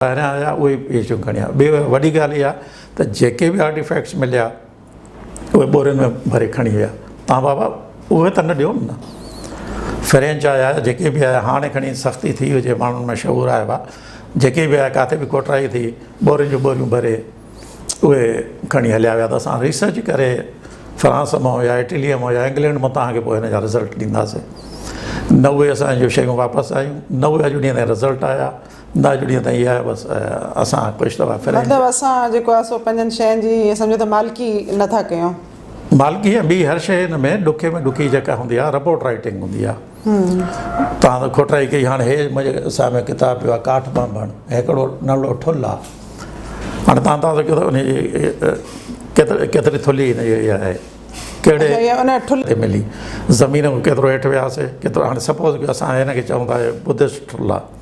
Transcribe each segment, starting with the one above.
ॿाहिरां आया उहे इशू खणी आया। ॿी वॾी ॻाल्हि इहा त जेके बि आर्टिफैक्ट्स मिलिया उहे ॿोरियुनि में भरे खणी विया। तव्हां बाबा उहे त न ॾियो न। फ्रेंच आया जेके बि आया, हाणे खणी सख़्ती थी हुजे, माण्हुनि में शऊर आयो आहे, जेके बि आया किथे बि कोटराई थी ॿोरियुनि जूं ॿोरियूं भरे उहे खणी हलिया विया। त असां रिसर्च करे फ्रांस मां या इटलीअ मां या इंग्लैंड मां तव्हांखे पोइ हिन जा रिज़ल्ट ॾींदासीं। न उहे असांजूं शयूं वापसि आयूं, न उहे अॼु ॾींहं ताईं रिज़ल्ट आया, न अॼु ॾींहं ताईं इहा बसि असां ख़ुशि दफ़ा मतिलबु असां जेको आहे सो पंजनि शयुनि जी सम्झो त मालिकी नथा कयूं। मालिकी ॿी हर शइ हिन में ॾुखे में ॾुखी जेका हूंदी आहे रिपोर्ट राइटिंग हूंदी आहे। तव्हां त खोटाई कई, हाणे हे मुंहिंजे साम्हूं किताबु पियो आहे काठ बांभण, हिकिड़ो नंढो ठुल आहे। हाणे तव्हां त कयो उनजी केतिरी थुली इहा आहे, कहिड़े ठुल ते मिली, ज़मीन में केतिरो हेठि वियासीं, केतिरो। हाणे सपोज़ कयो असां हिनखे चऊं था बुद्धिस्ट ठुल आहे,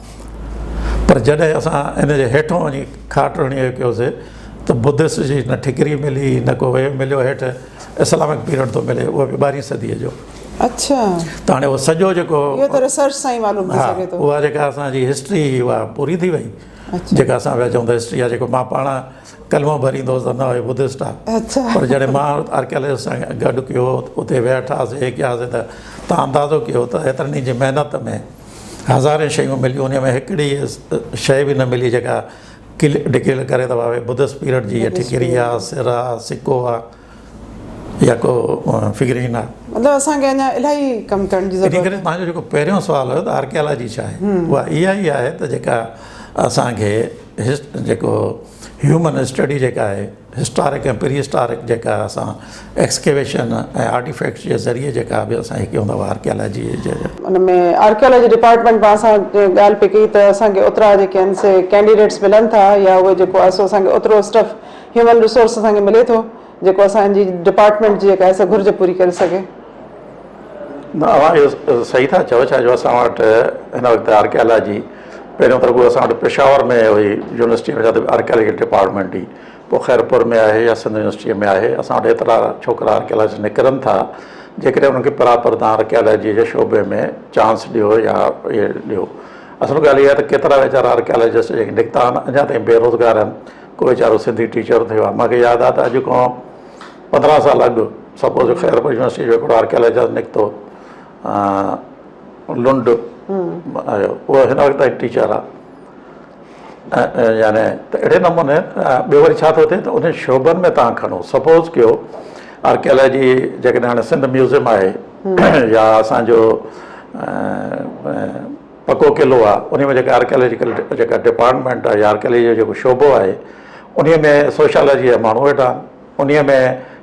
पर जॾहिं असां हिन जे हेठों वञी खाटणी कयोसीं त बुद्धिस्ट जी न ठिकरी मिली, न को मिलियो हेठि इस्लामिक पीरियड थो मिले, उहो बि 12वीं सदीअ जो। अच्छा, त हाणे उहो सॼो जेको रिसर्च सां ई मालूम थी सघे थो। उहा जेका असांजी हिस्ट्री उहा पूरी थी वई। जेका असां पिया चऊं था हिस्ट्री आहे, जेको मां पाण कलमो भरींदो हुउसि त न हुयो बुद्धिस्ट आहे, पर जॾहिं मां आर्कियोलॉजिस्ट सां गॾु कयो, उते वेठासीं, हे कयासीं, त तव्हां अंदाज़ो कयो त एतिरनि ॾींहंनि जी महिनत में हज़ारे शयूं मिलियूं, उन में हिकिड़ी शइ बि न मिली जेका डिकेल करे त भाई बुद्धिस्ट पीरियड जी इहा ठिकरी आहे, सिर आहे, सिक्को आहे या को फिगरीन आहे। मतिलबु असांखे अञा इलाही कमु करण जी ज़रूरत आहे। इन करे तव्हांजो जेको पहिरियों सुवालु हुयो त आर्कियोलॉजी छा आहे, उहा इहा ई आहे त जेका असांखे जेको ह्यूमन स्टडी जेका आहे, हिस्टोरिक ऐं प्री हिस्टोरिक जेका असां एक्सकेवेशन ऐं आर्टिफैक्ट्स जे ज़रिए जेका बि असां कयूं था आर्कियोलॉजी जे उन में आर्कियोलॉजी डिपार्टमेंट पाण सां ॻाल्हि पई कई त असांखे ओतिरा जेके आहिनि से कैंडिडेट्स मिलनि था, या उहे जेको आहे सो असांखे ओतिरो स्टफ ह्यूमन रिसोर्स असांखे मिले थो जेको असांजी डिपार्टमेंट जी जेका आहे घुर्ज पूरी करे सघे। न अवां इहो सही था चओ, छा जो असां वटि हिन वक़्तु आर्कियोलॉजी पहिरियों त रुॻो असां वटि पेशावर में हुई यूनिवर्सिटी में, जिते आर्कियोलॉजी डिपार्टमेंट ई, पोइ खैरपुर में आहे या सिंध यूनिवर्सिटीअ में आहे। असां वटि एतिरा छोकिरा आर्कियोलॉजिस्ट निकिरनि था, जेकॾहिं उन्हनि खे बराबरि तव्हां आर्कियोलॉजी जे शोबे में चांस ॾियो या इहे ॾियो। असुलु ॻाल्हि इहा आहे त केतिरा वीचारा आर्कियोलॉजिस्ट जेके निकिता आहिनि अञा ताईं बेरोज़गार आहिनि। को वीचारो सिंधी टीचर थियो आहे, मूंखे यादि आहे त अॼु खां 15 साल अॻु सपोज़ खैरपुर यूनिवर्सिटी जो हिकिड़ो आर्कियोलॉजिस्ट निकितो, लुंड आयो, उहो हिन वक़्तु ताईं टीचर आहे। यानी त अहिड़े नमूने ॿियो वरी छा थो थिए त उन शोबनि में तव्हां खणो। सपोज़ कयो आर्कियोलॉजी जेकॾहिं हाणे सिंध म्यूज़ियम आहे या असांजो पको क़िलो आहे, उन में जेका आर्कियोलॉजिकल जेका डिपार्टमेंट आहे या आर्कियोलॉजी जो जेको शोबो आहे, उन में सोशोलॉजी जा माण्हू वेठा आहिनि, उन में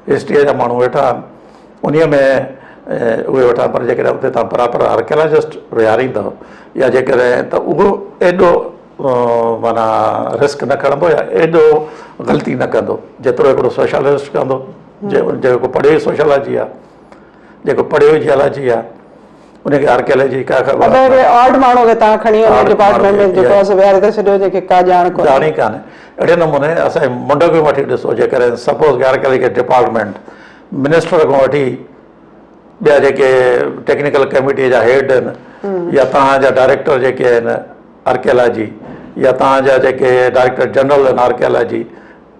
हिस्ट्रीअ जा माण्हू वेठा आहिनि, उन में उहे वेठा। पर जेकॾहिं उते तव्हां बराबरि आर्कियोलॉजिस्ट विहारींदव या जेकॾहिं त उहो एॾो माना रिस्क न खणंदो या एॾो ग़लती न कंदो जेतिरो हिकिड़ो सोशोलॉजिस्ट कंदो, जेको पढ़ियो सोशोलॉजी आहे, जेको पढ़ियो जियोलॉजी आहे, उनखे आर्कियोलॉजी का ॼाण ई कान्हे। अहिड़े नमूने असांजे मुंड खे वठी ॾिसो, जेकॾहिं सपोज़ आर्कियोलॉजी डिपार्टमेंट मिनिस्टर खां वठी ॿिया जेके टेक्निकल कमिटीअ जा हेड आहिनि या तव्हांजा डायरेक्टर जेके आहिनि आर्कियोलॉजी या तव्हांजा जेके डायरेक्टर जनरल आहिनि आर्कियोलॉजी,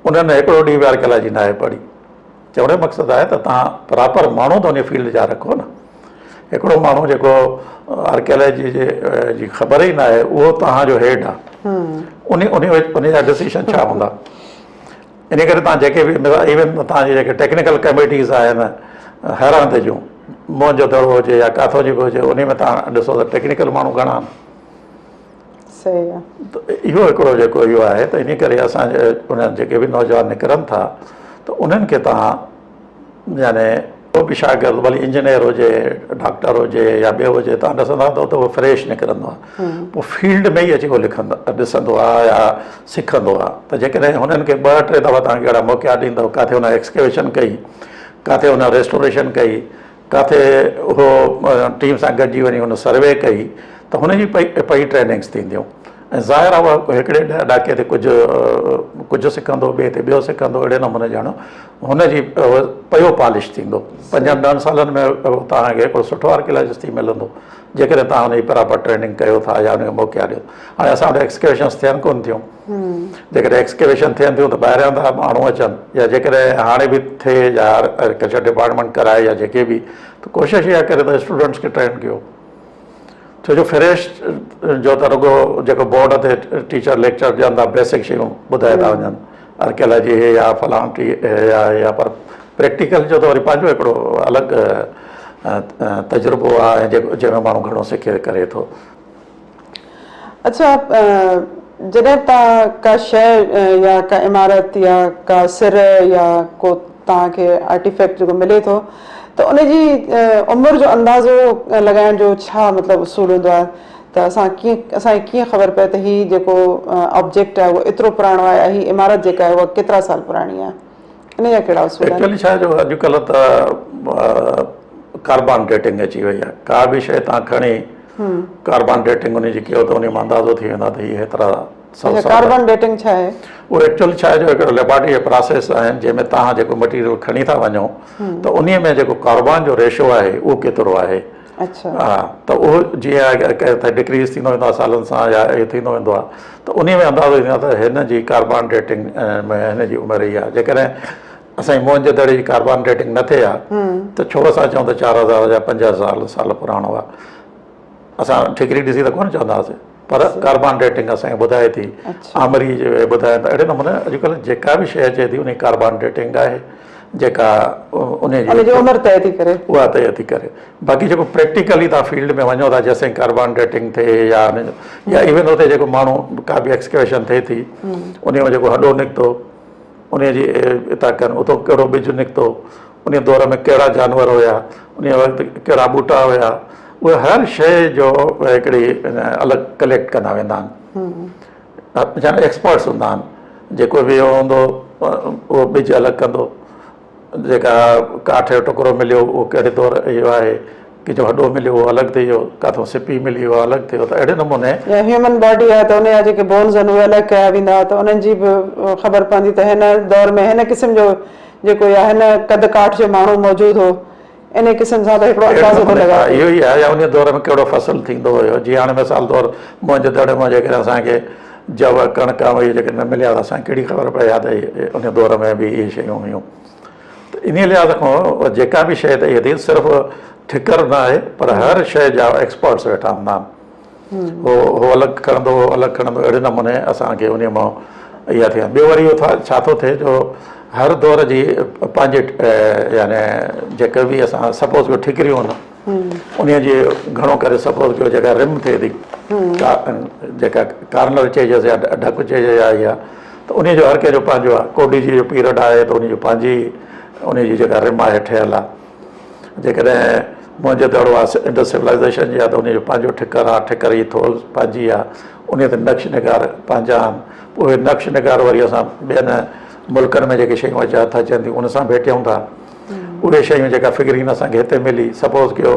उन्हनि हिकिड़ो ॾींहुं बि आर्कियोलॉजी न आहे पढ़ी। चवण जो मक़सदु आहे त तव्हां बराबरि माण्हू त उन फील्ड जा रखो न। हिकिड़ो माण्हू जेको आर्कियोलॉजी जी ख़बर ई न आहे उहो तव्हांजो हेड आहे, उन जा डिसीशन छा हूंदा। इन करे तव्हां जेके बि इवन तव्हांजी जेके टेक्निकल कमिटीज़ आहिनि हैरान जूं, मुंहिंजो दड़ो हुजे या काथो जी बि हुजे, उन में तव्हां ॾिसो त टेक्निकल माण्हू घणा आहिनि। सही आहे। त इहो हिकिड़ो जेको इहो आहे त इन करे असांजे उन्हनि जेके बि नौजवान निकिरनि था त उन्हनि खे तव्हां यानी को बि शागिर्दु भली इंजीनियर हुजे, डॉक्टर हुजे या ॿियो हुजे, तव्हां ॾिसंदा त उहो फ्रेश निकिरंदो आहे, पोइ फील्ड में ई अची उहो ॾिसंदो आहे या सिखंदो आहे। त जेकॾहिं हुननि खे 2-3 दफ़ा तव्हांखे अहिड़ा मौक़ा ॾींदव, किथे हुन एक्सकेवेशन कई, किथे हुन रेस्टोरेशन कई, किथे उहो टीम सां गॾिजी वञी हुन सर्वे कई, त हुनजी पई ट्रेनिंग्स थींदियूं। ऐं ज़ाहिर आहे उहा हिकिड़े ॾाके ते कुझु सिखंदो, ॿिए ते ॿियो सिखंदो, अहिड़े नमूने ॼाणो हुनजी पयो पॉलिश थींदो। 5-10 सालनि में तव्हांखे हिकिड़ो सुठो आर्कियोलॉजिस्ट थी मिलंदो जेकॾहिं तव्हां हुनजी बराबरि ट्रेनिंग कयो था या हुनखे मोकिलिया ॾियो। हाणे असां वटि एक्सकेवेशन्स थियनि कोन थियूं, जेकॾहिं एक्सकेवेशन थियनि थियूं त ॿाहिरियां था माण्हू अचनि, या जेकॾहिं हाणे बि थिए या एग्रीकल्चर डिपार्टमेंट कराए या जेके बि, त कोशिशि इहा करे त स्टूडेंट्स खे ट्रेन कयो। छो जो फ्रेश जो त रुॻो जेको बोर्ड ते टीचर लेक्चर ॾियनि था बेसिक शयूं ॿुधाए था वञनि, आर्कियोलॉजी हे या फलां टी या पर प्रैक्टिकल जो त वरी पंहिंजो हिकिड़ो अलॻि तजुर्बो आहे ऐं जेको जंहिंमें माण्हू घणो सिखे करे थो। अच्छा, जॾहिं तव्हां का शइ या का इमारत या का सिर या को तव्हांखे आर्टिफैक्ट जेको मिले थो त उनजी उमिरि जो अंदाज़ो लॻाइण जो छा मतिलबु उसूल हूंदो आहे? त असांखे कीअं ख़बर पए त हीउ जेको ऑब्जेक्ट आहे उहो एतिरो पुराणो आहे ऐं हीअ इमारत जेका आहे उहा केतिरा साल पुराणी आहे? इन जा कहिड़ा उसूल आहिनि? एक्चुअली छा आहे जो अॼुकल्ह त कार्बन डेटिंग अची वई आहे। का बि शइ तव्हां खणी कार्बन डेटिंग उनजी कयो त उन में अंदाज़ो थी वेंदो त हीअ हेतिरा साल। कार्बन डेटिंग छा आहे? उहो एक्चुअली छा आहे जो हिकिड़ो लेबोरेटरी जो प्रोसेस आहिनि जंहिंमें तव्हां जेको मटीरियल खणी था वञो त उन में जेको कार्बन जो रेशो आहे उहो केतिरो आहे। अच्छा। हा, त उहो जीअं डिक्रीज़ थींदो वेंदो आहे सालनि सां या इहो थींदो वेंदो आहे त उन में अंदाज़ो ईंदो आहे त हिन जी कार्बन डेटिंग में हिन जी उमिरि ई आहे। जेकॾहिं असांजी मोहन जे दड़े जी कार्बन डेटिंग न थिए आहे त छो असां चऊं त 4000 या 5000 साल पुराणो आहे। असां ठिकरी ॾिसी त कोन चवंदासीं, पर कार्बन डेटिंग असांखे ॿुधाए थी, आमरी जे ॿुधाए त अहिड़े नमूने अॼुकल्ह जेका बि शइ अचे थी उन जी कार्बन डेटिंग आहे जेका उनजी उमिरि तय थी करे, उहा तय थी करे। बाक़ी जेको प्रैक्टिकली तव्हां फील्ड में वञो था जेसिताईं कार्बन डेटिंग थिए या इवन हुते जेको माण्हू का बि एक्सकेवेशन थिए थी उन में जेको हॾो निकितो उनजी हितां कनि उतो कहिड़ो बिज निकितो, उन दौर में कहिड़ा जानवर हुया, उन वक़्तु कहिड़ा ॿूटा हुया, उहे हर शइ जो हिकिड़ी अलॻि कलेक्ट कंदा वेंदा आहिनि। जाने एक्सपर्ट्स हूंदा आहिनि, जेको बि हूंदो उहो बिज अलॻि कंदो, जेका काठ जो टुकड़ो मिलियो उहो कहिड़े दौर इहो आहे, कंहिंजो हॾो मिलियो उहो अलॻि थी वियो, किथां सिपी मिली उहो अलॻि थियो। त अहिड़े नमूने ह्यूमन बॉडी आहे त उनजा जेके बोन्स आहिनि उहे अलॻि कया वेंदा त उन्हनि जी बि ख़बर पवंदी त हिन दौर में हिन क़िस्म जो जेको या हिन कद काठ जो माण्हू मौजूदु हो, इन क़िस्म सां त हिकिड़ो अंदाज़ो थो लॻाए। इहो ई आहे या उन दौर में कहिड़ो फ़सुलु थींदो हुयो। जीअं हाणे मिसाल तौरु मुंहिंजे दड़े में जेकॾहिं असांखे जव कणक इहे जेके न मिलिया त असांखे कहिड़ी ख़बर पए हा त उन दौर में बि इहे शयूं हुयूं। त इन लिहाज़ खां जेका बि शइ त इहे थी सिर्फ़ु ठिकर न आहे, पर हर शइ जा एक्सपर्ट्स वेठा हूंदा आहिनि। उहो अलॻि खणंदो अलॻि खणंदो, अहिड़े नमूने असांखे उन मां इहा थिया। ॿियो वरी इहो छा थो थिए जो हर दौर जी पंहिंजे यानी जेके बि असां सपोज़ कयो ठिकरियूं आहिनि उन जी घणो करे सपोज़ कयो जेका रिम थिए थी जेका कार्नर चइजे या ढकु चइजे या इहा, त उन जो हर कंहिंजो पंहिंजो आहे। कोडी जी जो पीरियड आहे त उनजी पंहिंजी उनजी जेका रिम आहे ठहियलु आहे। जेकॾहिं मुंहिंजे दड़ो आहे इंडस सिविलाइज़ेशन जी आहे त उनजो पंहिंजो ठिकर आहे, ठिकर जी थोल पंहिंजी आहे, उन ते नक्श निगार पंहिंजा आहिनि। उहे नक्श निगार वरी असां ॿियनि मुल्कनि में जेके शयूं हथ अचनि थियूं उन सां भेटियूं था। उहे शयूं जेका फिगरीन असांखे हिते मिली, सपोज़ कयो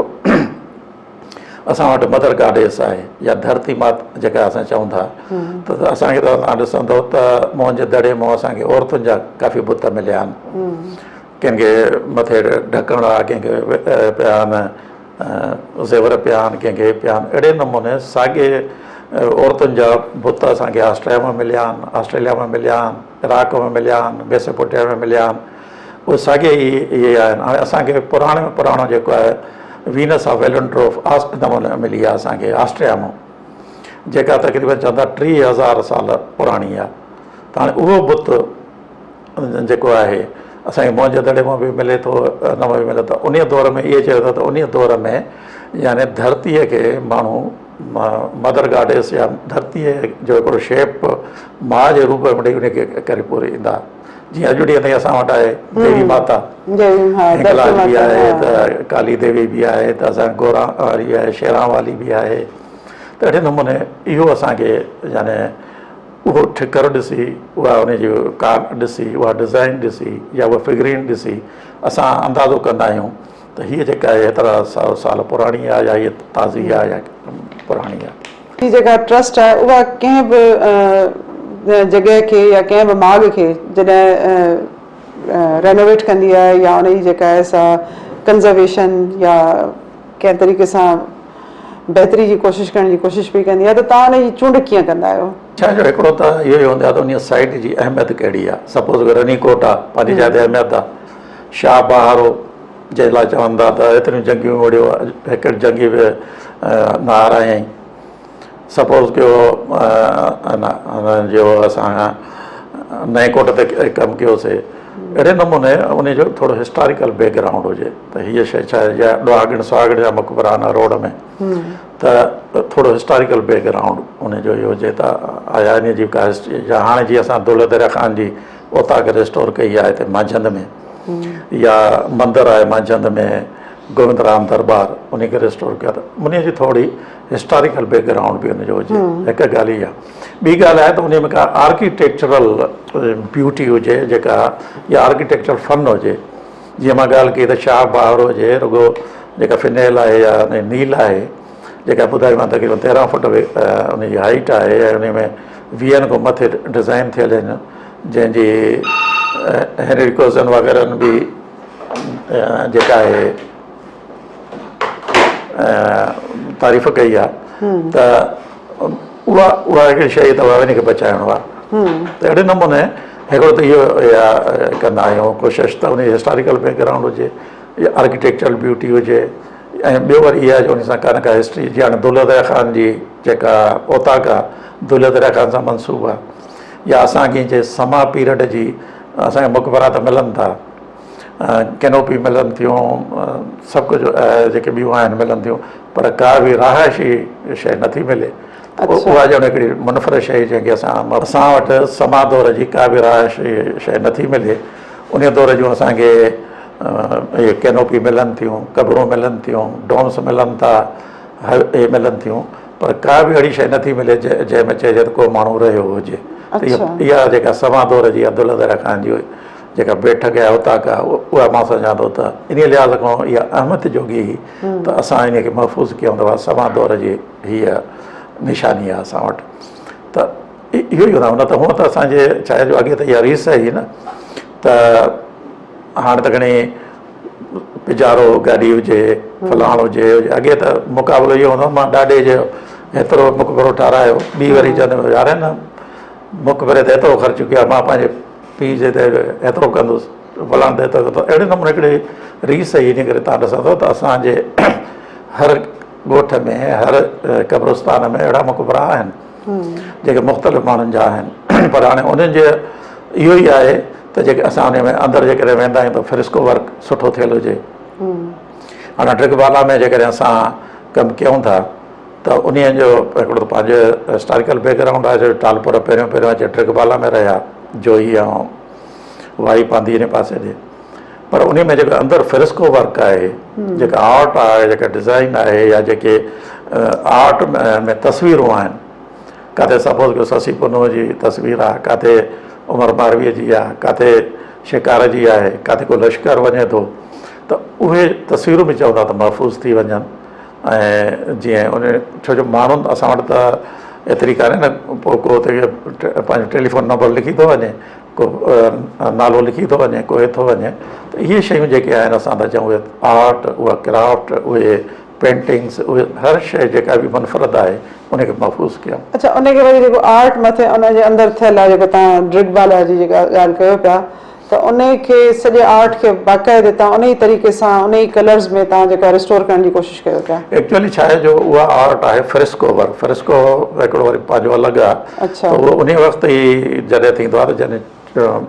असां वटि मदर गाडेस आहे या धरती माता जेका असां चऊं था, त असांखे त तव्हां ॾिसंदव त मुंहिंजे दड़े मां असांखे औरतुनि जा काफ़ी बुत मिलिया आहिनि। कंहिंखे मथे ढकण आहे, कंहिंखे पिया आहिनि ज़ेवर पिया आहिनि, कंहिंखे पिया आहिनि। अहिड़े नमूने साॻे औरतुनि जा बुत असांखे ऑस्ट्रेलिया में मिलिया आहिनि, ऑस्ट्रेलिया में मिलिया आहिनि, इराक में मिलिया आहिनि, मेसोपोटेमिया में मिलिया आहिनि। उहे साॻे ई इहे आहिनि। हाणे असांखे पुराणे में पुराणो जेको आहे वीनस ऑफ वेलेंट्रोफ नमूने मिली आहे असांखे ऑस्ट्रिया मां, जेका तक़रीबन चवंदा 30,000 साल पुराणी आहे। त हाणे उहो बुत जेको आहे असांखे मुंहिंजे दड़े मां बि मिले थो, न बि मिले थो। उन दौर में इहे चयो था त उन दौर में यानी धरतीअ खे माण्हू मदर गाडेस या धरतीअ जो हिकिड़ो शेप माउ जे रूप में उनखे करे पूरे ईंदा। जीअं अॼु ॾींहं ताईं असां वटि आहे देवी माता, हिंगलाज बि आहे, त काली देवी बि आहे, त असां गोरा वारी आहे, शेरां वाली बि आहे। त अहिड़े नमूने इहो असांखे यानी उहो ठिकर ॾिसी, उहा उनजी कार ॾिसी, उहा डिज़ाइन ॾिसी या उहा फिगरीन ॾिसी असां अंदाज़ो कंदा आहियूं त हीअ जेका आहे हेतिरा साल पुराणी आहे या हीअ ताज़ी आहे या पुराणी आहे। हीअ जेका ट्रस्ट आहे उहा कंहिं बि जॻह खे या कंहिं बि माॻ खे जॾहिं रेनोवेट कंदी आहे या उनजी जेका आहे सा कंज़र्वेशन या कंहिं तरीक़े सां बहितरी जी कोशिशि करण जी कोशिशि पई कंदी आहे त तव्हां हुन जी चूंड कीअं कंदा आहियो? छा जो हिकिड़ो त इहो ई हूंदो आहे त उन साइट जी अहमियत कहिड़ी आहे। सपोज़ अगरि रनीकोट आहे, पंहिंजी जाइ ते अहमियत आहे। शाह बहारो जे लाइ चवनि था त एतिरियूं जंगियूं विड़ियो, हिकु जंगी बि न हारायईं। सपोज़ कयो जो असां नए कोट ते कमु कयोसीं, अहिड़े नमूने उनजो थोरो हिस्टोरिकल बैकग्राउंड हुजे त हीअ शइ छा आहे, या ॾुहागण सुहागण जा मक़बरा रोड में, त थोरो हिस्टोरिकल बैकग्राउंड उनजो इहो हुजे त आया इन जी का हिस्ट्री। या हाणे जीअं असां दौलत दरिया ख़ान जी ओताक रिस्टोर कई आहे हिते मांझंद में, या मंदरु आहे मांझंद में गोविंद राम दरबार, उनखे रिस्टोर कयो त उनजी थोरी हिस्टोरिकल बैकग्राउंड बि उनजो हुजे, हिकु ॻाल्हि ई आहे। ॿी ॻाल्हि आहे त उन में का आर्किटेक्चरल ब्यूटी हुजे जेका, या आर्किटेक्चर फन हुजे। जीअं मां ॻाल्हि कई त शाह बहारो हुजे, रुगो जेका फिनेल आहे या नील आहे, जेका ॿुधाईमां तक़रीबन 13 फुट उनजी हाइट आहे, ऐं उन में 20 खां मथे डिज़ाइन थियल आहिनि, जंहिंजी हेनरी कोज़न वग़ैरह बि जेका आहे तारीफ़ कई आहे। त उहा हिकिड़ी शइ अथव, इन खे बचाइणो आहे। त अहिड़े नमूने हिकिड़ो त इहो कंदा आहियूं कोशिशि त उन हिस्टोरिकल बैकग्राउंड हुजे, या आर्किटेक्चरल ब्यूटी हुजे। ऐं ॿियो वरी इहा आहे जो उन सां का न का हिस्ट्री, जीअं हाणे दौलत दरिया ख़ान जी जेका ओताक आहे, दौलत दरिया ख़ान सां मनसूब आहे। या असांखे जे समा पीरियड जी असांखे मक़बरा त मिलनि था, कैनोपी मिलनि थियूं, सभु कुझु जेके ॿियूं आहिनि मिलनि थियूं, पर का बि रहायशी शइ नथी मिले। उहा ॼण हिकिड़ी मुनफ़रद शइ जंहिंखे असां वटि समा दौर जी का बि रहायशी शइ नथी मिले। उन दौर जूं असांखे इहे कैनोपी मिलनि थियूं, क़बरूं मिलनि थियूं, डोम्स मिलनि था, इहे मिलनि थियूं, पर का बि अहिड़ी शइ नथी मिले जंहिंमें चइजे त को माण्हू रहियो हुजे। त इहा जेका समा दौर जी आहे दौलत दरिया ख़ान जी जेका बैठक आहे ओताक आहे, उहा मां सम्झां थो त इन लिहाज़ खां इहा अहमियत जोगी हुई त असां इन खे महफ़ूज़ कयूं अथव। समा दौर जी हीअ निशानी आहे असां वटि। त इहो ई हूंदो, न त हूअं त असांजे छा जो अॻे त इहा रीस ई न, त हाणे त घणी पिजारो गाॾी हुजे, फलाणो हुजे, अॻे त मुक़ाबिलो इहो हूंदो, मां ॾाॾे जो हेतिरो मक़बरो ठारायो, ॿी वरी चवंदो यार न मक़बरे ते एतिरो ख़र्चु कयो आहे, मां पंहिंजे पीउ जे ते एतिरो कंदुसि, फलाणे ते एतिरो कंदो। अहिड़े नमूने हिकिड़ी रीस ई इन करे तव्हां ॾिसंदव त असांजे हर ॻोठ में, हर क़ब्रस्तान में अहिड़ा मक़बरा आहिनि जेके मुख़्तलिफ़ माण्हुनि जा आहिनि। पर हाणे उन्हनि जे इहो ई आहे त जेके असां उन में अंदरि जेकॾहिं वेंदा आहियूं त फ्रिस्को वर्क सुठो थियलु हुजे। हाणे ट्रिगबाला में जेकॾहिं असां कमु कयूं था त उन जो हिकिड़ो पंहिंजो हिस्टोरिकल बैकग्राउंड आहे। जो टालपुर पहिरियों अचे ट्रिगबाला में रहिया, जोही ऐं वाई पांदी इन पासे ते, पर उन में जेको अंदरि फ्रिस्को वर्क आहे, जेका आर्ट आहे, जेका डिज़ाइन आहे, या जेके आर्ट में तस्वीरूं आहिनि, किथे सपोज़ कयो ससी पुनू जी तस्वीर आहे, किथे उमर मारवीअ जी आहे, किथे शिकार जी आहे, किथे को लश्कर वञे थो, त उहे तस्वीरूं बि चवंदा त महफ़ूज़ थी वञनि। ऐं जीअं उन छो जो माण्हुनि असां वटि त एतिरी कान्हे न, पोइ को हुते पंहिंजो टेलीफोन नंबर लिखी थो वञे, को नालो लिखी थो वञे, को थो वञे। त इहे शयूं जेके आहिनि असां था चऊं, उहे आर्ट, उहा क्राफ्ट, उहे पेंटिंग्स, उहे हर शइ जेका बि मुनफ़रद आहे उनखे महफ़ूज़ कयूं। अच्छा, उनखे वरी जेको आर्ट मथे उनजे अंदरि थियलु आहे, जेको तव्हां ट्रिगबाला जी जेका ॻाल्हि कयो पिया, त उनखे सॼे आर्ट खे बाक़ाइदे तव्हां उन ई तरीक़े सां उन ई कलर्स में तव्हां जेका रिस्टोर करण जी कोशिशि कयो पिया। एक्चुअली छा आहे जो उहा आर्ट आहे फ्रिस्को वर्क। फ्रिस्को हिकिड़ो वरी पंहिंजो अलॻि आहे। अच्छा, त उहो उन वक़्तु ई जॾहिं थींदो आहे त जॾहिं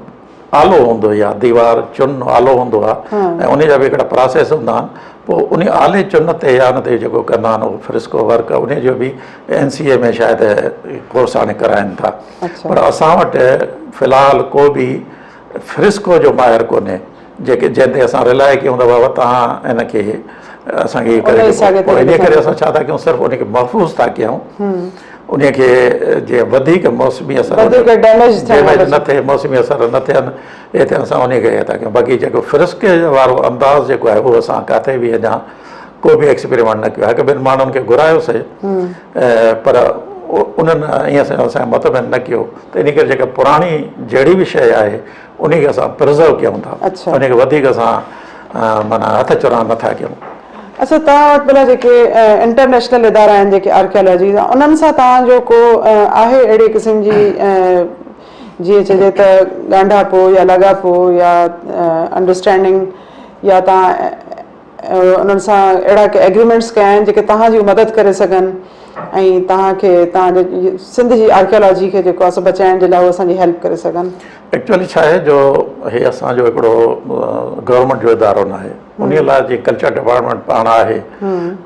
आलो हूंदो या दीवार चुन आलो हूंदो आहे, ऐं उन जा बि हिकिड़ा प्रोसेस हूंदा आहिनि। पोइ उन आले चुन ते या उन ते जेको कंदा आहिनि उहो फ्रिस्को वर्क, उन जो बि NCA में शायदि कोर्स हाणे कराइनि था। पर असां वटि फ़िलहालु को बि फ्रिस्को जो माहिर कोन्हे जेके जंहिं ते असां रिलाए कयूं त बाबा तव्हां हिन खे असांखे इन करे असां छा था कयूं, सिर्फ़ु उनखे महफ़ूज़ था कयूं, उनखे जीअं वधीक मौसमी असर डैमेज न थिए, मौसमी असर न थियनि, हिते असां उनखे था कयूं। बाक़ी जेको फ्रिस्के वारो अंदाज़ जेको आहे उहो असां किथे बि अञा को बि एक्सपेरिमेंट न कयो आहे। हिकु ॿिनि माण्हुनि खे घुरायोसीं, पर उन्हनि ईअं असांजे मत में न कयो। त इन करे जेका पुराणी जहिड़ी बि शइ आहे उनखे असां प्रिज़र्व कयूं था, उनखे वधीक असां माना हथ चुरा नथा कयूं। अच्छा, तव्हां वटि भला जेके इंटरनेशनल इदारा आहिनि जेके आर्कियोलॉजी जा, उन्हनि सां तव्हांजो को आहे अहिड़े क़िस्म जी जीअं चइजे त ॻांढापो या लॻापो या अंडरस्टैंडिंग, या तव्हां उन्हनि सां अहिड़ा के एग्रीमेंट्स कया आहिनि जेके तव्हांजी मदद करे सघनि ऐं तव्हांखे तव्हांजे सिंध जी आर्कियोलॉजी खे जेको आहे सो बचाइण जे लाइ उहे असांजी हेल्प करे सघनि? एक्चुअली छा आहे जो हे असांजो हिकिड़ो गवर्नमेंट जो इदारो न आहे, उन लाइ जीअं कल्चर डिपार्टमेंट पाण आहे,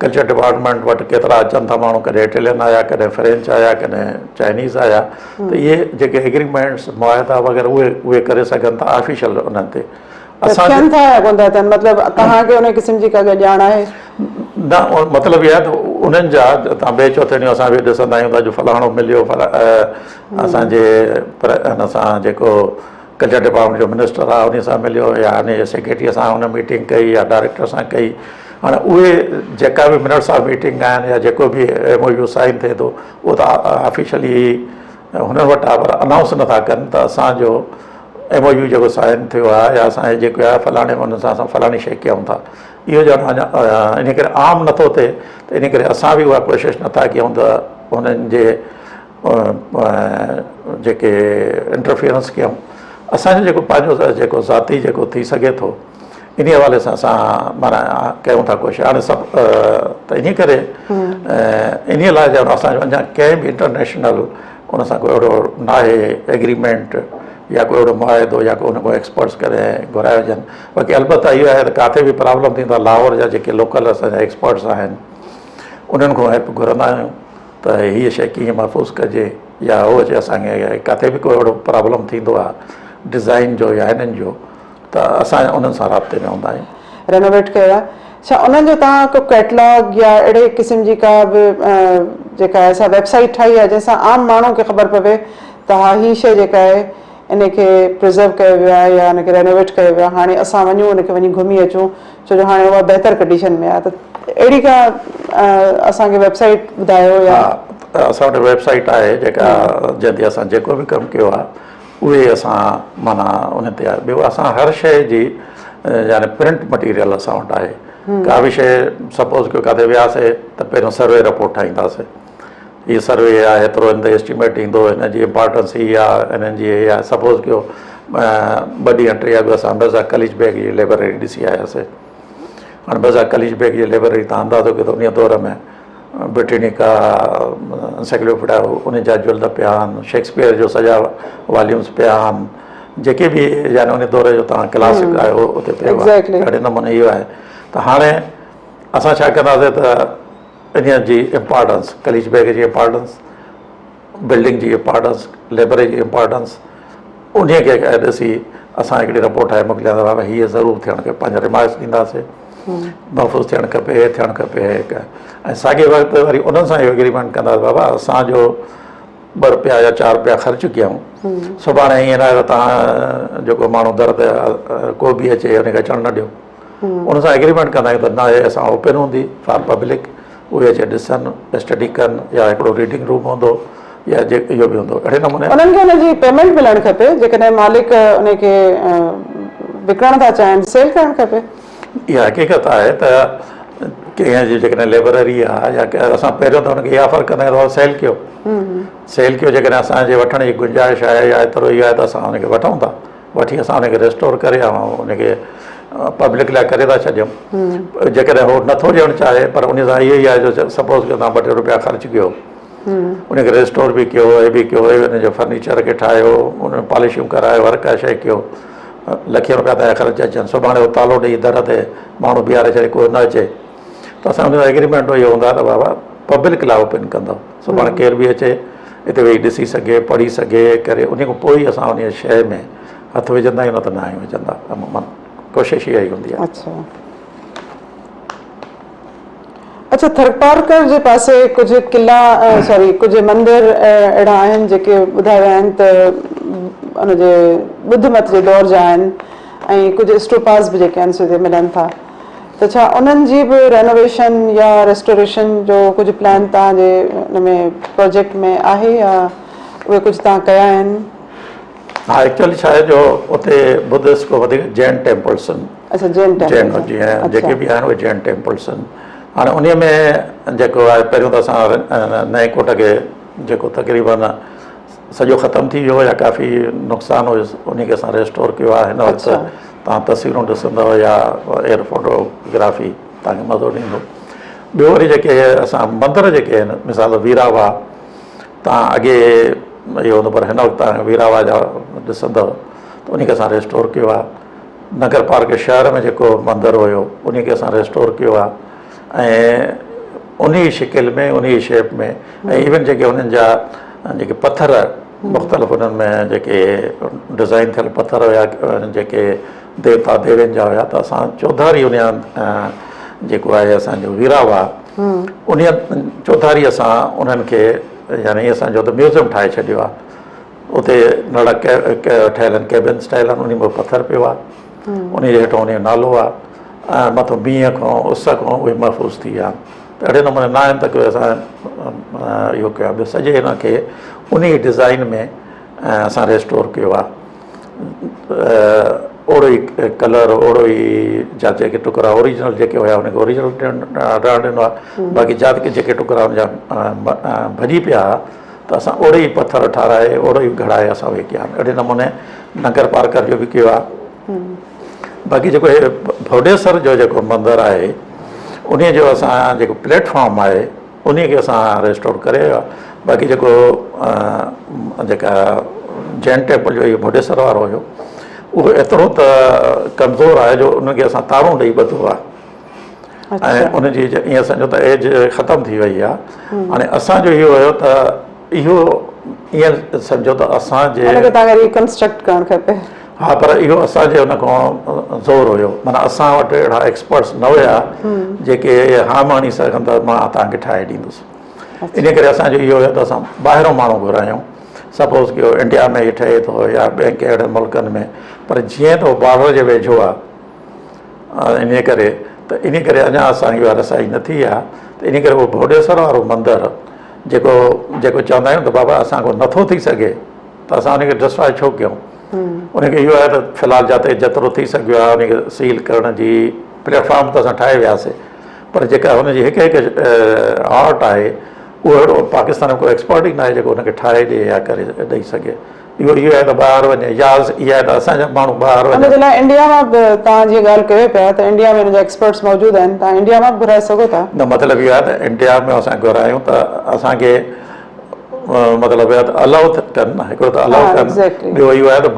कल्चर डिपार्टमेंट वटि केतिरा अचनि था माण्हू, कॾहिं इटालियन आया, कॾहिं फ्रेंच आया, कॾहिं चाइनीज़ आया, त इहे जेके एग्रीमेंट्स मुआहिदा वग़ैरह उहे करे सघनि था ऑफिशियल उन्हनि ते। थियनि था या कोन था थियनि, मतिलबु तव्हांखे उन क़िस्म जी का ॼाण आहे? न, मतिलबु इहा आहे त उन्हनि जा तव्हां ॿिए चौथे ॾींहुं असां बि ॾिसंदा आहियूं त जो फलाणो मिलियो, असांजे हिन सां जेको कल्चर डिपार्टमेंट जो मिनिस्टर आहे उन सां मिलियो, या हिन सेक्रेटरीअ सां हुन मीटिंग कई या डायरेक्टर सां कई। हाणे उहे जेका बि मिनट्स ऑफ मीटिंग आहिनि या जेको बि MOU साइन थिए थो उहो त ऑफिशियली हुननि वटि आहे, पर अनाउंस नथा कनि त असांजो MOU जेको साइन थियो आहे या असांजे जेको आहे फलाणे हुन सां असां फलाणी शइ कयूं था, इहो ॼण अञा इन करे आम नथो थिए, त इन करे असां बि उहा कोशिशि नथा कयूं त हुननि जे जेके इंटरफियरेंस कयूं। असांजो जेको पंहिंजो जेको ज़ाती जेको थी सघे थो इन हवाले सां असां माना कयूं था कोशिशि। हाणे सभु त इन करे इन लाइ ॼण असांजो अञा कंहिं बि इंटरनेशनल उन सां कोई अहिड़ो न आहे एग्रीमेंट या कोई अहिड़ो मुआइदो या कोई उन एक्सपर्ट्स करे घुराए वञनि। बाक़ी अलबत्त इहो आहे त किथे बि प्रॉब्लम थींदो आहे, लाहौर जा जेके लोकल असांजा एक्सपर्ट्स आहिनि उन्हनि खां हेल्प घुरंदा आहियूं त हीअ शइ कीअं महफ़ूज़ कजे, या उहो चए असांखे किथे बि कोई अहिड़ो प्रॉब्लम थींदो आहे डिज़ाइन जो या हिननि जो, त असां उन्हनि सां राब्ते में हूंदा आहियूं। रेनोवेट कयो आहे छा उन्हनि जो तव्हां को कैटलॉग या अहिड़े क़िस्म जी का बि जेका आहे असां वेबसाइट ठाही आहे जंहिंसां आम माण्हू खे ख़बर पवे त हा हीअ शइ जेका आहे इन खे प्रिज़र्व कयो वियो आहे या हिन खे रेनोवेट कयो वियो आहे, हाणे असां वञूं उनखे वञी घुमी अचूं, छो जो हाणे उहा बहितर कंडीशन में आहे, त अहिड़ी का असांखे वेबसाइट ॿुधायो? या असां वटि वेबसाइट आहे जेका जंहिं ते असां जेको बि कमु कयो आहे उहे असां माना उन ते आहे। ॿियो असां हर शइ जी यानी प्रिंट मटीरियल असां वटि आहे। का बि शइ सपोज़ कयो किथे वियासीं त पहिरियों सर्वे रिपोर्ट ठाहींदासीं, हीअ सर्वे आहे, हेतिरो हिन ते एस्टिमेट ईंदो, हिन जी इम्पोर्टेंस हीअ आहे, हिननि जी इहा आहे। सपोज़ कयो 2 ॾींहं 3 अॻु असां मिर्ज़ा कलीज बेग जी लाइब्रेरी ॾिसी आयासीं। हाणे मिर्ज़ा कलीज बेग जी लाइब्रेरी तव्हां अंदाज़ो कयो त उन दौर में ब्रिटेनिका एनसाइक्लोपीडिया उन जा जुल्द पिया आहिनि, शेक्सपियर जो सॼा वॉल्यूम्स पिया आहिनि, जेके बि यानी उन दौर जो तव्हां क्लासिक आहे उते पियो आहे। अहिड़े नमूने इहो आहे त हाणे असां छा कंदासीं त इन जी इम्पोर्टेंस, कलीज बेग जी इम्पोर्टेंस, बिल्डिंग जी इम्पोर्टेंस, लाइब्रेरी जी इम्पोर्टेंस, उन खे ॾिसी असां हिकिड़ी रिपोर्ट ठाहे मोकिलियांदा, बाबा हीअ ज़रूरु थियणु खपे, पंहिंजा रिमार्क्स ॾींदासीं, महफ़ूज़ थियणु खपे, हे थियणु खपे। ऐं साॻे वक़्तु वरी उन्हनि सां इहो एग्रीमेंट कंदासीं, बाबा असांजो 2 रुपया या 4 रुपया ख़र्चु कयूं, सुभाणे ईअं न आहे त तव्हां जेको माण्हू दर ते को बि अचे हुनखे अचणु न ॾियो। उन सां एग्रीमेंट कंदा आहियूं त न आहे असां ओपन हूंदी फॉर पब्लिक, उहे अचे ॾिसनि, स्टडी कनि, या हिकिड़ो रीडिंग रूम हूंदो या इहो बि हूंदो। अहिड़े नमूने उन्हनि खे हुनजी पेमेंट मिलणु खपे, जेकॾहिं मालिक उनखे विकिणणु था चाहिनि, सेल करणु खपे। इहा हक़ीक़त आहे त कंहिं जी जेकॾहिं लाइब्रेरी आहे या असां पहिरियों त हुनखे इहा ऑफर कंदा आहियूं सेल कयो, सेल कयो, जेकॾहिं असांजे वठण जी गुंजाइश आहे या एतिरो इहो आहे त असां हुनखे वठूं था, वठी असां हुनखे रेस्टोर करे ऐं हुनखे पब्लिक लाइ करे था छॾियूं। जेकॾहिं उहो नथो ॾियणु चाहे पर उन सां इहो ई आहे जो सपोज़ कयो तव्हां 2-3 रुपया ख़र्चु कयो, उनखे रेस्टोर बि कयो, हे बि कयो, हुनजे फर्नीचर खे ठाहियो, उन में पॉलिशिंग करायो, हर का शइ कयो, लखे रुपया तव्हांजा ख़र्च अचनि, सुभाणे उहो तालो ॾेई दर ते माण्हू बीहारे छॾे कोई न अचे, त असां हुन एग्रीमेंट इहो हूंदो आहे त बाबा पब्लिक लाइ ओपन कंदो, सुभाणे केरु बि अचे हिते वेही ॾिसी सघे, पढ़ी सघे करे, उन खां पोइ ई असां उन शइ में हथु विझंदा आहियूं, न त न आहियूं विझंदा। अमूमन कोशिशि इहा ई हूंदी आहे। अच्छा, थरपारकर जे पासे कुझु किला कुझु मंदर अहिड़ा आहिनि जेके ॿुधाया विया आहिनि त उनजे ॿुध मत जे दौर जा आहिनि, ऐं कुझु स्टूपास बि जेके आहिनि सो मिलनि था, त छा उन्हनि जी बि रेनोवेशन या रेस्टोरेशन जो कुझु प्लान तव्हांजे हुन में प्रोजेक्ट में आहे या उहे कुझु तव्हां कया आहिनि? हाँ एक्चुअली छा आहे जो उते बुद्धिस्ट को वधीक जैन टेम्पल्स आहिनि अच्छा जैन जैन टेम्पल जीअं जेके बि आहिनि उहे जैन टेम्पल्स आहिनि हाणे उन्हीअ में जेको आहे पहिरियों त असां नए कोट खे जेको तक़रीबन सॼो ख़तमु थी वियो या काफ़ी नुक़सानु हुयुसि उन खे असां रेस्टोर कयो आहे हिन वक़्तु अच्छा। तव्हां तस्वीरूं ॾिसंदव या एयर फोटोग्राफी तव्हांखे मज़ो ॾींदो ॿियो वरी जेके असां मंदर जेके आहिनि मिसाल वीरावा तव्हां अॻे इहो हूंदो पर हिन वक़्तु तव्हां वीरावा जा ॾिसंदव त उन खे असां रेस्टोर कयो आहे नगर पार्क शहर में जेको मंदरु हुयो उन खे असां रेस्टोर कयो आहे ऐं उन शिकिल में उन शेप में ऐं इवन जेके उन्हनि जा जेके पथर मुख़्तलिफ़ उन्हनि में जेके डिज़ाइन थियल पथर हुया जेके देवता देवियुनि जा हुया त असां चौधारी उन जेको आहे असांजो वीरावा उन चौधारी असां उन्हनि खे यानी असांजो त म्यूज़ियम ठाहे छॾियो आहे उते नड़ा ठहियल आहिनि केबिन स्टाइल आहिनि उन में पथर पियो आहे उन जे हेठां उनजो नालो आहे ऐं मथां मींहं खां उस खां उहे महफ़ूज़ थी विया आहिनि त अहिड़े नमूने न आहिनि त की असां इहो कयो आहे सॼे हिन खे उन डिज़ाइन में असां रेस्टोर कयो आहे ओड़ो ई कलर ओड़ो ई जा जेके टुकड़ा ओरिजिनल जेके हुया उनखे ओरिजिनल रहणु ॾिनो आहे बाक़ी जात के जेके टुकड़ा उनजा भॼी पिया त असां ओड़े ई पथर ठाराए ओड़ो ई घड़ाए असां उहे कया आहिनि अहिड़े नमूने नगर पार्कर जो बि कयो आहे बाक़ी जेको हे भोडेसर जो जेको मंदरु आहे उन जो असां जेको प्लेटफॉर्म आहे उन खे असां रेस्टोर करे बाक़ी जेको जेका जैन टेम्पल जो इहो भोडेसर वारो हुयो उहो एतिरो त कमज़ोर आहे जो उनखे असां तारूं ॾेई ॿधो आहे ऐं उनजी ईअं सम्झो त एज ख़तमु थी वई आहे हाणे असांजो इहो हुयो त इहो ईअं सम्झो त असांजे रिकंस्ट्रक्ट करणु खपे हाँ पर इहो असांजे हुन खां ज़ोर हुयो माना असां वटि अहिड़ा एक्सपर्ट्स न हुया जेके हा माणी सघनि त मां तव्हांखे ठाहे ॾींदुसि इन करे असांजो इहो हुयो त असां ॿाहिरों माण्हू घुरायूं सपोज़ की इंडिया में ई ठहे थो या ॿिए कंहिं अहिड़े मुल्कनि में पर जीअं त उहो बॉर्डर जे वेझो आहे इन करे त इन करे अञा असांजी उहा रसाई न थी आहे त इन करे उहो भोडेसर वारो मंदरु जेको जेको चवंदा आहियूं त बाबा असांखां नथो थी सघे त असां उनखे डिस्ट्रॉय छो कयूं उनखे इहो आहे त फ़िलहालु जिते जेतिरो थी सघियो आहे उनखे सील करण जी प्लेटफॉर्म त असां ठाहे वियासीं पर जेका हुनजी हिकु हिकु आर्ट आहे उहो अहिड़ो पाकिस्तान में कोई एक्सपर्ट ई न आहे जेको हुनखे ठाहे ॾिए या करे ॾेई सघे इहो आहे त ॿाहिरि वञे या इहा आहे त असांजा माण्हू ॿाहिरि वञे हुन जे लाइ इंडिया मां बि तव्हां जीअं ॻाल्हि कयो पिया त इंडिया में हिन जा एक्सपर्ट्स मौजूदु आहिनि तव्हां इंडिया मां बि घुराए सघो था न मतिलबु इहो आहे त इंडिया में असां घुरायूं त असांखे मतिलबु आहे त अलाउ कनि न हिकिड़ो त अलाउ कनि ॿियो इहो आहे त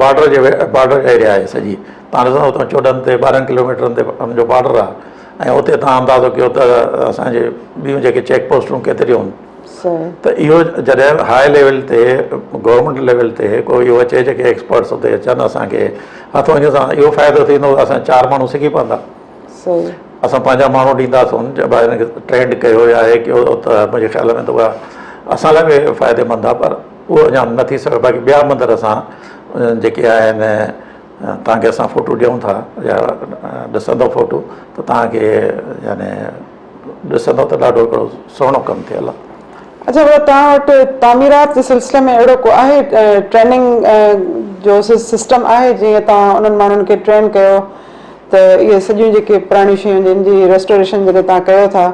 बॉर्डर एरिया आहे सॼी तव्हां ॾिसंदव त 14 ते 12 किलोमीटरनि ते हुनजो बॉर्डर आहे ऐं उते तव्हां अंदाज़ो कयो त असांजे ॿियूं जेके चेक पोस्टूं केतिरियूं आहिनि त इहो जॾहिं हाई लेवल ते गवर्नमेंट लेवल ते कोई इहो अचे जेके एक्सपर्ट्स उते अचनि असांखे हथ वञ सां इहो फ़ाइदो थींदो असां 4 माण्हू सिखी पवंदा असां पंहिंजा माण्हू ॾींदासीं भाई हिनखे ट्रेंड कयो या हे कयो त मुंहिंजे ख़्याल में त उहा असां लाइ बि फ़ाइदेमंद आहे पर उहो अञा न थी सघे बाक़ी ॿिया मंदर असां जेके आहिनि तव्हांखे असां फ़ोटो ॾियूं था या ॾिसंदव फ़ोटो त तव्हांखे यानी ॾिसंदव त ॾाढो हिकिड़ो सुहिणो कमु थियल आहे अच्छा पर तव्हां वटि तामीरात जे सिलसिले में अहिड़ो को आहे ट्रेनिंग जो सिस्टम आहे जीअं तव्हां उन्हनि माण्हुनि खे ट्रेन कयो त इहे सॼियूं जेके पुराणियूं शयूं जिन जी रेस्टोरेशन जेके तव्हां कयो था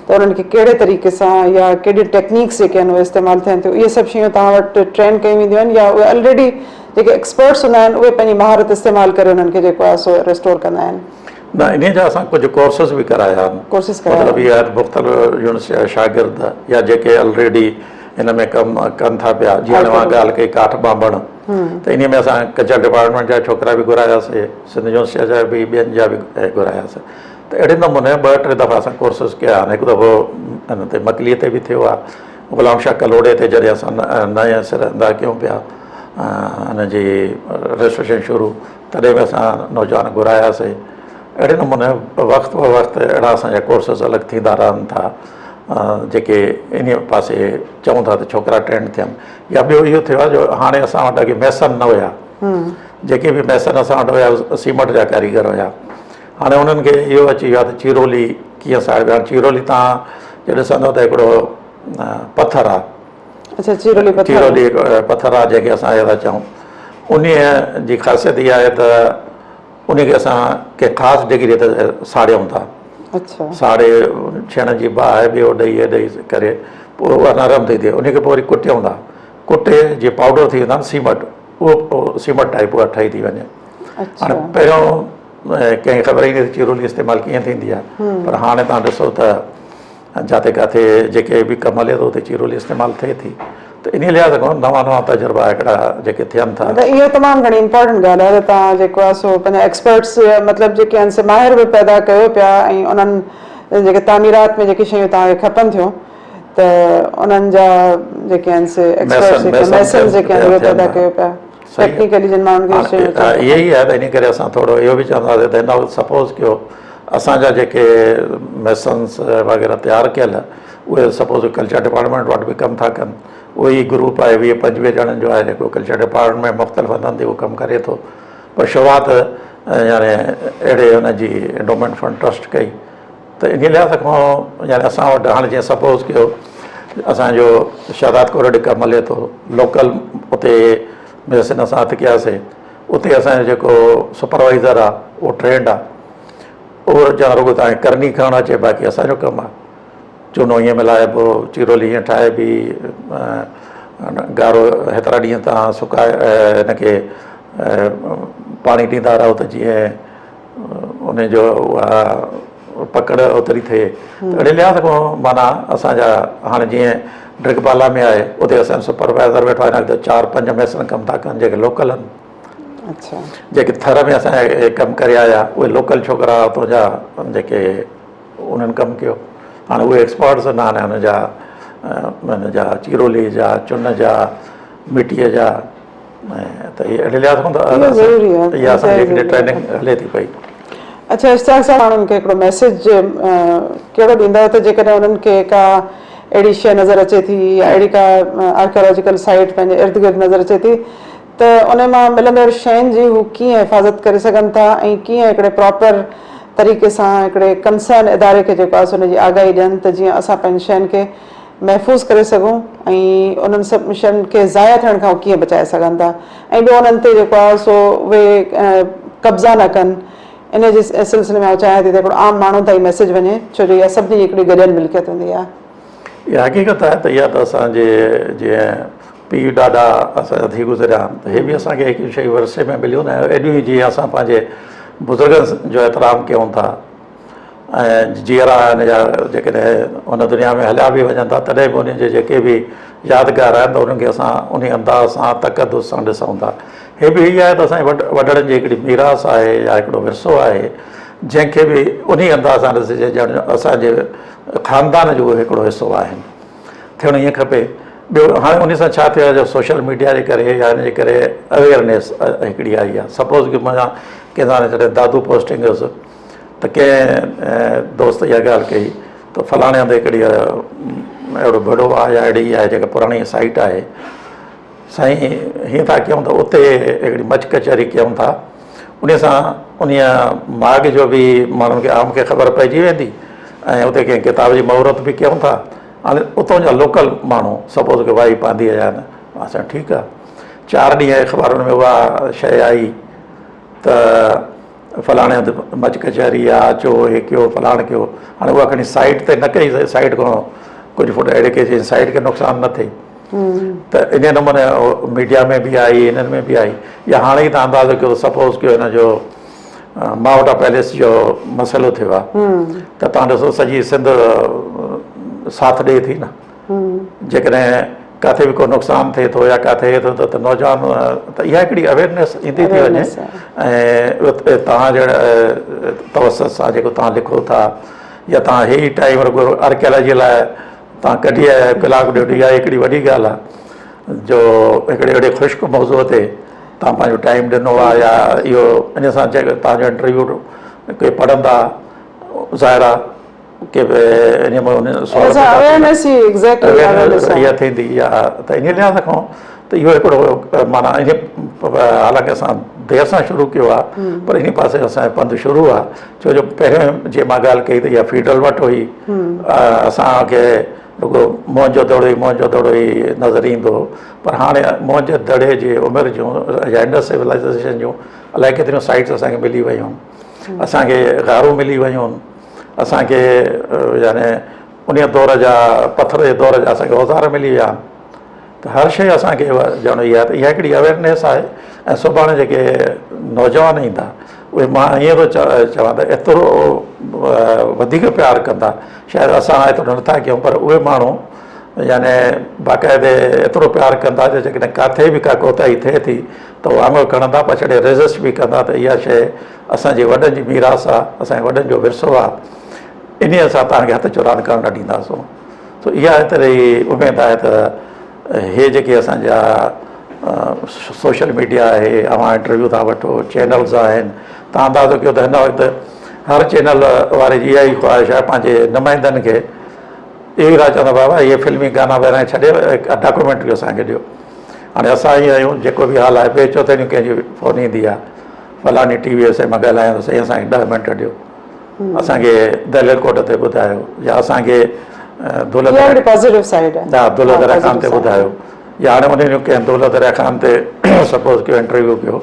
त उन्हनि खे कहिड़े तरीक़े सां या कहिड़ी टेक्निक्स जेके आहिनि उहे इस्तेमालु थियनि थियूं इहे सभु शयूं तव्हां वटि ट्रेन कयूं वेंदियूं आहिनि या उहे ऑलरेडी जेके एक्सपर्ट्स हूंदा आहिनि उहे पंहिंजी महारत इस्तेमालु करे उन्हनि खे जेको आहे सो रेस्टोर कंदा आहिनि न इन जा असां कुझु कोर्सिस बि कराया आहिनि मतिलबु इहा मुख़्तलिफ़ यूनिवर्सिटी जा शागिर्द या जेके ऑलरेडी हिन में कमु कनि था पिया जीअं हाणे मां ॻाल्हि कई काठ बांबण त इन में असां कल्चर डिपार्टमेंट जा छोकिरा बि घुरायासीं सिंध यूनिवर्सिटी जा बि ॿियनि जा बि घुरायासीं त अहिड़े नमूने 2-3 दफ़ा असां कोर्सिस कया आहिनि हिकु दफ़ो हिन ते मकलीअ ते बि थियो आहे ग़ुलाम शाह कलोड़े ते जॾहिं असां नए सिरे हंधा कयूं पिया हिनजी रजिस्ट्रेशन शुरू तॾहिं बि असां नौजवान घुरायासीं अहिड़े नमूने वक़्तु ब वक़्तु अहिड़ा असांजा कोर्सिस अलॻि थींदा रहनि था जेके इन पासे चऊं था त छोकिरा ट्रेंड थियनि या ॿियो इहो थियो आहे जो हाणे असां वटि अॻे मैसन न हुया जेके बि मैसन असां वटि हुया सीमेंट जा कारीगर हुया हाणे उन्हनि खे इहो अची वियो आहे त चीरोली कीअं साहिबु हाणे चीरोली तव्हां जे ॾिसंदव त हिकिड़ो पथर आहे अच्छा चीरोली पथर आहे जंहिंखे असां इहे था चऊं उन जी ख़ासियत इहा आहे त उनखे असां कंहिं ख़ासि डिग्री ते साड़ियूं था। अच्छा साड़े छेण जी बाहि ॿियो ॾेई करे पोइ उहा नरम थी थिए, उनखे पोइ वरी कुटियूं था, कुटे जीअं पाउडर थी वेंदा आहिनि सीमेंट, उहो सीमेंट टाइप उहा ठही थी वञे। अच्छा हाणे पहिरियों कंहिंखे ख़बर ई न चिरोली इस्तेमालु कीअं थींदी आहे, पर हाणे तव्हां ॾिसो त जिते किथे जेके बि कमु हले थो उते चिरोली इस्तेमालु थिए थी। त इन लिहाज़ खां नवां नवां तजुर्बा हिकिड़ा जेके थियनि था। मतलब इहो तमामु घणी इम्पोर्टेंट ॻाल्हि आहे त तव्हां जेको आहे सो पंहिंजा एक्सपर्ट्स मतिलबु जेके आहिनि से माहिर बि पैदा कयो पिया ऐं उन्हनि जेके तामीरात में जेके शयूं तव्हांखे खपनि थियूं त उन्हनि जा जेके आहिनि से एक्सपर्ट्स मैसन जेके आहिनि उहे पैदा कयो पिया टेक्निकली जिन माण्हुनि खे शयूं इहे ई आहे त इन करे असां थोरो इहो बि चवंदासीं त हिन वक़्तु सपोज़ कयो असांजा जेके मैसन्स वग़ैरह तयारु कयल उहे सपोज़ कल्चर डिपार्टमेंट वटि बि कमु था कनि, उहो ई ग्रुप आहे 20-25 ॼणनि जो आहे जेको कल्चर डिपार्टमेंट में मुख़्तलिफ़ हंधनि ते उहो कमु करे थो। पर शुरूआति यानी अहिड़े हुनजी एंडोमेंट फंड ट्रस्ट कई त इन लिहाज़ खां यानी असां वटि हाणे जीअं सपोज़ कयो असांजो शादात कोरड कमु हले थो, लोकल उते मेडिसिन असां हथु कयासीं, उते असांजो जेको सुपरवाइज़र आहे उहो ट्रेंड आहे, उहो ॼण रुॻो तव्हांखे करणी खणणु अचे, बाक़ी असांजो कमु आहे। चूनो ईअं मिलाइबो, चिरोली ईअं ठाहिबी, ॻाढ़ो हेतिरा ॾींहं तव्हां सुकाए हिनखे पाणी ॾींदा रहो त जीअं उनजो उहा पकड़ ओतिरी थिए। त अहिड़े लिहाज़ खां माना असांजा हाणे जीअं ड्रिगपाला में आहे उते असांजो सुपरवाइज़र वेठो आहे, न त 4-5 मैसन कमु था कनि जेके लोकल आहिनि। अच्छा जेके थर में असांजे कमु करे आया उहे लोकल छोकिरा उतां जा जेके उन्हनि कमु कयो, हाणे उहे एक्सपर्ट्स न हाणे हुनजा चिरोली जा, चुन जा, मिटीअ जा, त इहे अहिड़े लिहाज़ खां त इहा असांजी हिकिड़ी ट्रेनिंग हले थी पई। अच्छा इश्तियाक साहब माण्हुनि खे हिकिड़ो मैसेज कहिड़ो ॾींदव त जेकॾहिं उन्हनि खे का अहिड़ी शइ नज़र अचे थी या अहिड़ी का आर्कियोलॉजिकल साइट पंहिंजे इर्द गिर्द नज़र अचे थी त उन मां मिलंदड़ शयुनि जी हू कीअं हिफ़ाज़त करे सघनि था ऐं कीअं हिकिड़े प्रॉपर तरीक़े सां हिकिड़े कंसर्न इदारे खे जेको आहे हुनजी आगाही ॾियनि त जीअं असां पंहिंजी शयुनि खे महफ़ूज़ करे सघूं ऐं उन्हनि सभु शयुनि खे ज़ाया थियण खां कीअं बचाए सघनि था, ऐं ॿियो उन्हनि ते जेको आहे सो उहे कब्ज़ा न कनि। इन जे सिलसिले में चाहियां थी त हिकिड़ो आम माण्हू ताईं मैसेज वञे, छो जो इहा सभिनी जी हिकिड़ी गॾियल मिल्कियत हूंदी आहे। इहा हक़ीक़त आहे त इहा त असांजे जीअं पीउ ॾाढा असां थी गुज़रिया आहिनि त इहे बि असांखे हिकु शइ विरसे में मिलियूं न, एॾियूं जीअं असां पंहिंजे बुज़ुर्गनि जो एतिराम कयूं था ऐं जीअरा हिन जा जेकॾहिं हुन दुनिया में हलिया बि वञनि था तॾहिं बि उनजे जेके बि यादगार आहिनि त उन्हनि खे असां उन अंदाज़ सां तक़दुस सां ॾिसूं था। हे बि इहा आहे त असांजे वॾड़नि जी हिकिड़ी मीरास आहे या हिकिड़ो विरसो आहे जंहिंखे बि उन अंदाज़ सां ॾिसिजे ॼण असांजे ख़ानदान जो हिकिड़ो हिसो आहे, थियणु ईअं खपे। ॿियो हाणे उन सां छा थियो आहे जो सोशल मीडिया जे करे या हिन जे करे अवेयरनेस हिकिड़ी आई आहे। सपोज़ की मां कंहिं सां जॾहिं दादू पोस्टिंग हुयुसि त कंहिं दोस्त इहा ॻाल्हि कई त फलाणे हंधि हिकिड़ी अहिड़ो बड़ो आहे या अहिड़ी आहे जेका पुराणी साइट आहे, साईं हीअं था कयूं त उते हिकिड़ी मच कचहरी कयूं था, उन सां उन माॻ जो बि माण्हुनि खे आम खे ख़बर पइजी वेंदी ऐं उते कंहिं किताब जी महूरत बि कयूं था। हाणे उतां जा लोकल माण्हू सपोज़ की भाई पांधीअ जा आहिनि, असां ठीकु आहे 4 ॾींहं अख़बारुनि में उहा शइ आई त फलाणे हंधि मच कचहरी आहे, अचो हे कयो फलाण कयो। हाणे उहा खणी साइट ते न कई, साइट खां कुझु फुट अहिड़े कंहिं साइट खे नुक़सानु न थिए त इन नमूने मीडिया में बि आई, हिननि में बि आई। या हाणे ई तव्हां अंदाज़ो कयो सपोज़ कयो हिन जो मावटा पैलेस जो मसइलो थियो आहे त तव्हां ॾिसो सॼी सिंध साथ ॾिए थी न, जेकॾहिं किथे बि को नुक़सानु थिए थो या किथे थिए थो त नौजवान त इहा हिकिड़ी अवेयरनेस ईंदी थी वञे। ऐं तव्हां जहिड़ा तवसत सां जेको तव्हां लिखो था या तव्हां हे ई टाइम रुॻो आर्कियोलॉजी लाइ तव्हां कढी आया कलाकु ॾेढ, इहा हिकिड़ी वॾी ॻाल्हि आहे जो हिकिड़े अहिड़े ख़ुश्क मौज़ूअ ते तव्हां पंहिंजो टाइम ॾिनो आहे। या इहो इन सां तव्हांजो इंटरव्यू के पढ़ंदा ज़ाहिरा के इन में इहा थींदी आहे त इन लिहाज़ खां त इहो हिकिड़ो माना इन हालांकि असां देरि सां शुरू कयो आहे पर इन पासे असांजो पंधु शुरू आहे, छो जो पहिरियों जीअं मां ॻाल्हि कई त इहा फीडरल वटि हुई, असांखे रुगो मोहन जो दड़ो ई नज़र ईंदो हो, पर हाणे मोहन जे दड़े जी उमिरि जूं या इंडस सिविलाइज़ेशन जूं अलाए केतिरियूं साइट्स असांखे मिली वियूं, असांखे गारूं मिली वियूं, असांखे याने उन दौर जा पथर जे दौर जा असांखे औज़ार मिली विया। त हर शइ असांखे ॼण इहा त इहा हिकिड़ी अवेयरनेस आहे। ऐं सुभाणे जेके नौजवान ईंदा उहे मां ईअं थो चवां त एतिरो वधीक प्यारु कंदा, शायदि असां एतिरो नथा कयूं, पर उहे माण्हू याने बाक़ाइदे एतिरो प्यारु कंदा जो जेकॾहिं किथे बि का कोताही थिए थी त उहे आङुर खणंदा, पछाड़े रेज़िस्ट बि कंदा त इहा शइ असांजे वॾनि जी मीरास आहे, असांजे वॾनि जो विरसो आहे, इन सां तव्हांखे हथ चुराद करणु न ॾींदासीं। त इहा एतिरी उमेदु आहे त हे जेके असांजा सोशल मीडिया आहे, अवां इंटरव्यू था वठो, चैनल्स आहिनि, तव्हां अंदाज़ो कयो त हिन वक़्तु हर चैनल वारे जी इहा ई ख़्वाहिश आहे पंहिंजे नुमाइंदनि खे इहो ई था चवंदा बाबा इहे फिल्मी गाना ॿाहिरां छॾे डॉक्यूमेंट्री असांखे ॾियो। हाणे असां ईअं आहियूं, जेको बि हाल आहे ॿिए चौथे ॾींहुं कंहिंजी फ़ोन ईंदी आहे, फलानी टीवीअ से मां ॻाल्हायां थो, साईं असांखे 10 मिंट ॾियो, असांखे दलियल कोट ते ॿुधायो, या असांखे पॉजिटिव साइड आहे, हा दौलत दरिया ख़ान ते ॿुधायो, या हाणे उन ॾींहुं कंहिं दौलत दरिया ख़ान ते सपोज़ कयो इंटरव्यू कयो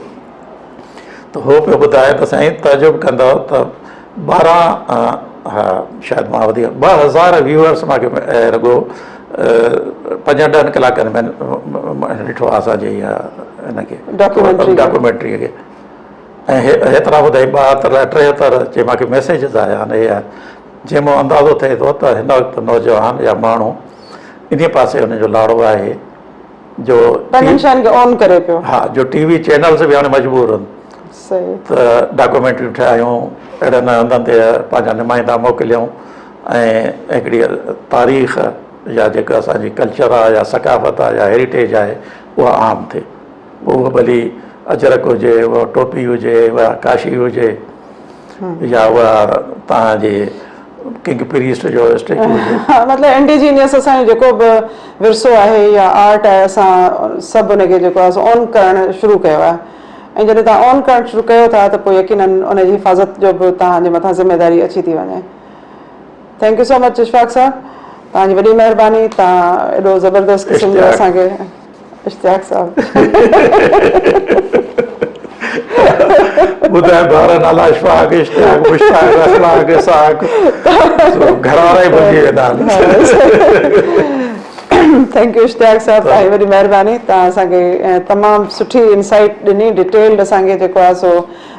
त उहो पियो ॿुधाए त साईं तजुब कंदव त 12 हा शायदि मां वधीक 2000 व्यूअर्स मूंखे रुगो 5-10 कलाकनि में ॾिठो आहे असांजे इहा हिनखे डॉक्यूमेंट्रीअ खे। ऐं हेतिरा ॿुधाई 72-73 जे मूंखे मैसेजिस आया आहिनि, इहे जंहिं मां अंदाज़ो थिए थो त हिन वक़्तु नौजवान या माण्हू इन पासे हुनजो लाड़ो आहे जो ऑन करे पियो। हा, जो टीवी चैनल्स बि हाणे मजबूर आहिनि त डॉक्यूमेंट्रियूं ठाहियूं, अहिड़नि हंधनि ते पंहिंजा नुमाइंदा मोकिलियूं ऐं हिकिड़ी तारीख़ या जेका असांजी कल्चर आहे या सकाफ़त आहे या हेरिटेज आहे उहा आम थिए। उहो भली अजरक हुजे, उहा टोपी हुजे, उहा काशी हुजे, या उहा तव्हांजे किंग प्रीस्ट जो स्टेचू हुजे। मतिलबु इंडिजीनियस असांजो जेको बि विरसो आहे या आर्ट आहे, असां सभु उनखे जेको आहे ऑन करणु शुरू कयो आहे। ऐं जॾहिं तव्हां ऑन करणु शुरू कयो था त पोइ यकीनन उनजी हिफ़ाज़त जो बि तव्हांजे मथां ज़िम्मेदारी अची थी वञे। थैंक यू सो मच इशफाक़ साहब, तव्हांजी वॾी महिरबानी, तव्हां एॾो ज़बरदस्त क़िस्म जो असांखे इश्तियाक़ साहब ॿुधाए ॿार नाला इशफाक़, इश्तियाक़, मुश्ताक़, अख़लाक़, इसाक़, घर वारा ई भुलिजी वेंदा आहिनि। थैंक यू इश्तियाक़ साहब, तव्हांजी वॾी महिरबानी, तव्हां असांखे तमामु सुठी इंसाइट ॾिनी, डिटेल्ड असांखे जेको आहे सो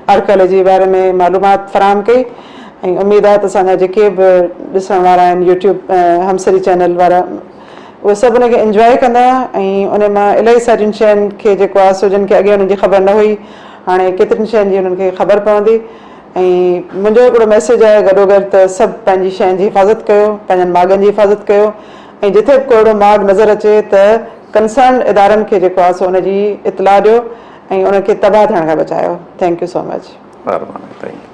आर्कियोलॉजी जे बारे में मालूमात फ़राहम कई। ऐं उमेदु आहे त असांजा जेके बि ॾिसण वारा आहिनि यूट्यूब हमसरी चैनल वारा, उहे सभु उनखे इंजॉय कंदा। ऐं उन मां इलाही सारियुनि शयुनि खे जेको आहे सो जिन खे अॻे उन्हनि जी ख़बर न हुई, हाणे केतिरनि शयुनि जी उन्हनि खे ख़बर पवंदी। ऐं मुंहिंजो हिकिड़ो मैसेज आहे गॾोगॾु त सभु पंहिंजी शयुनि जी हिफ़ाज़त कयो, पंहिंजनि माॻनि जी हिफ़ाज़त कयो, ऐं जिथे बि को अहिड़ो माॻ नज़र अचे त कंसर्न इदारनि खे जेको आहे सो उनजी इतलाह ॾियो ऐं उनखे तबाह थियण खां बचायो। Thank you so much. महिरबानी।